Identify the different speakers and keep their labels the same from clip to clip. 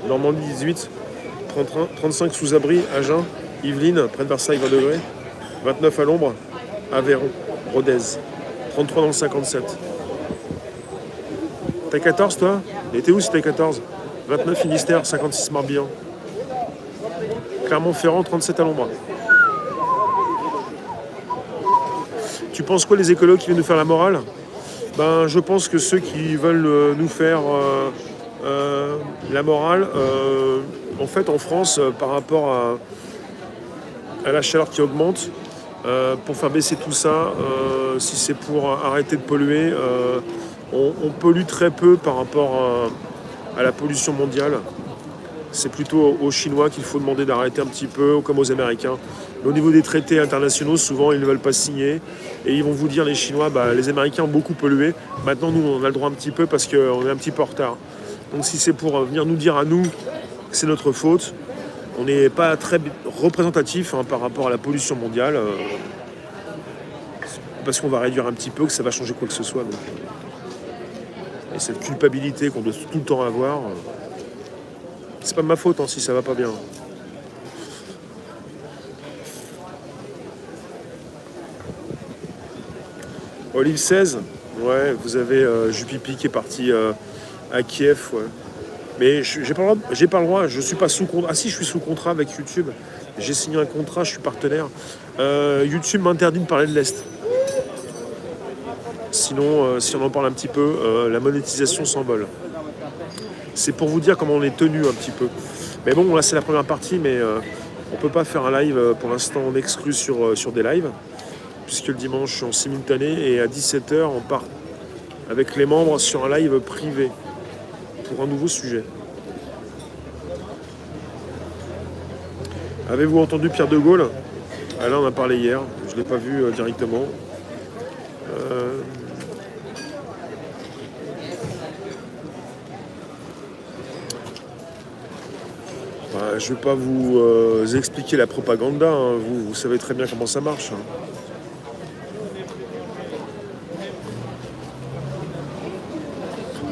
Speaker 1: Normandie 18, 35 sous abri, Agen, Yvelines, près de Versailles 20 degrés, 29 à l'ombre, Aveyron, Rodez, 33 dans le 57. T'as 14 toi? Et t'es où si t'as 14? 29 Finistère, 56 Morbihan. Clermont-Ferrand, 37 à l'ombre. Tu penses quoi les écolos qui viennent nous faire la morale? Ben, je pense que ceux qui veulent nous faire la morale, en fait en France, par rapport à la chaleur qui augmente, pour faire baisser tout ça, si c'est pour arrêter de polluer, on pollue très peu par rapport à la pollution mondiale. C'est plutôt aux Chinois qu'il faut demander d'arrêter un petit peu, comme aux Américains. Mais au niveau des traités internationaux, souvent, ils ne veulent pas signer. Et ils vont vous dire, les Chinois, les Américains ont beaucoup pollué. Maintenant, nous, on a le droit un petit peu parce qu'on est un petit peu en retard. Donc si c'est pour venir nous dire à nous que c'est notre faute, on n'est pas très représentatif par rapport à la pollution mondiale. Parce qu'on va réduire un petit peu, que ça va changer quoi que ce soit. Donc. Et cette culpabilité qu'on doit tout le temps avoir... c'est pas de ma faute si ça va pas bien. Olive 16, ouais, vous avez Jupipi qui est parti à Kiev, ouais. Mais j'ai pas le droit, je suis pas sous contrat. Ah si, je suis sous contrat avec YouTube. J'ai signé un contrat, je suis partenaire. YouTube m'interdit de parler de l'Est. Sinon, si on en parle un petit peu, la monétisation s'envole. C'est pour vous dire comment on est tenu un petit peu. Mais bon, là c'est la première partie, mais on peut pas faire un live pour l'instant en exclu sur des lives, puisque le dimanche je suis en simultané et à 17h on part avec les membres sur un live privé pour un nouveau sujet. Avez-vous entendu Pierre de Gaulle? Là on a parlé hier, je ne l'ai pas vu directement. Je ne vais pas vous expliquer la propagande, hein. Vous savez très bien comment ça marche. Hein.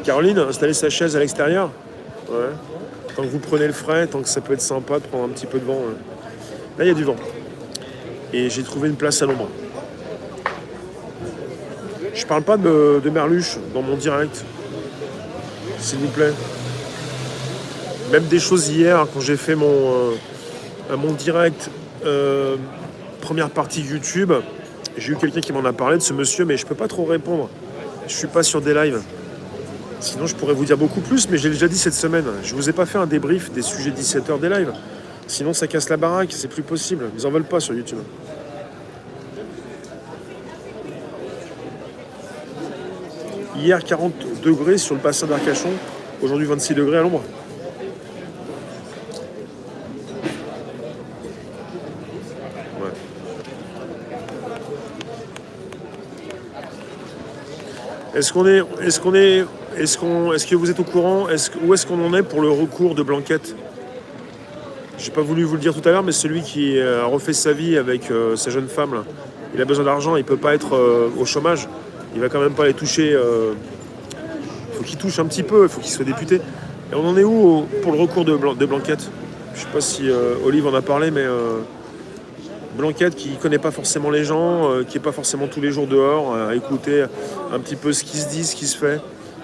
Speaker 1: Caroline, installer sa chaise à l'extérieur? Ouais. Tant que vous prenez le frais, tant que ça peut être sympa de prendre un petit peu de vent. Hein. Là, il y a du vent. Et j'ai trouvé une place à l'ombre. Je parle pas de Merluche dans mon direct. S'il vous plaît. Même des choses hier, quand j'ai fait mon direct, première partie YouTube, j'ai eu quelqu'un qui m'en a parlé de ce monsieur, mais je peux pas trop répondre. Je suis pas sur des lives. Sinon, je pourrais vous dire beaucoup plus, mais j'ai déjà dit cette semaine. Je vous ai pas fait un débrief des sujets 17h des lives. Sinon, ça casse la baraque, c'est plus possible. Ils en veulent pas sur YouTube. Hier, 40 degrés sur le bassin d'Arcachon. Aujourd'hui, 26 degrés à l'ombre. Ouais. Est-ce que vous êtes au courant? Où est-ce qu'on en est pour le recours de Blanquette? J'ai pas voulu vous le dire tout à l'heure, mais celui qui a refait sa vie avec sa jeune femme, là, il a besoin d'argent, il peut pas être au chômage. Il va quand même pas les toucher. Il faut qu'il touche un petit peu, il faut qu'il soit député. Et on en est où pour le recours de Blanquette? Je sais pas si Olive en a parlé, mais Blanquette qui connaît pas forcément les gens, qui est pas forcément tous les jours dehors, à écouter un petit peu ce qui se dit, ce qui se fait.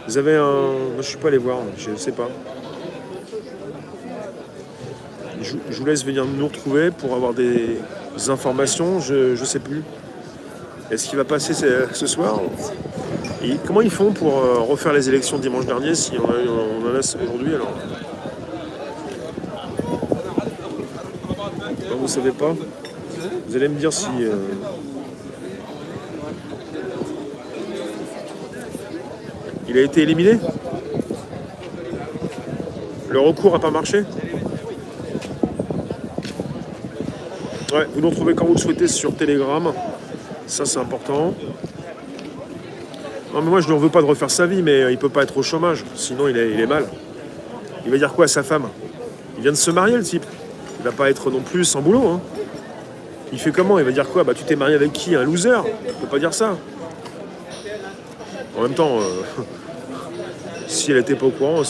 Speaker 1: Vous avez un... Je suis pas allé voir, je sais pas. Je vous laisse venir nous retrouver pour avoir des informations, je sais plus. Est-ce qu'il va passer ce soir? Et comment ils font pour refaire les élections dimanche dernier si on en a aujourd'hui alors? Non, vous savez pas? Vous allez me dire si... Il a été éliminé? Le recours n'a pas marché? Ouais, vous nous retrouvez quand vous le souhaitez sur Telegram. Ça, c'est important. Non, mais moi, je ne lui en veux pas de refaire sa vie, mais il peut pas être au chômage. Sinon, il est mal. Il va dire quoi à sa femme? Il vient de se marier, le type. Il va pas être non plus sans boulot. Hein. Il fait comment? Il va dire quoi? Tu t'es marié avec qui? Un loser? Il peut pas dire ça. En même temps, si elle était pas au courant...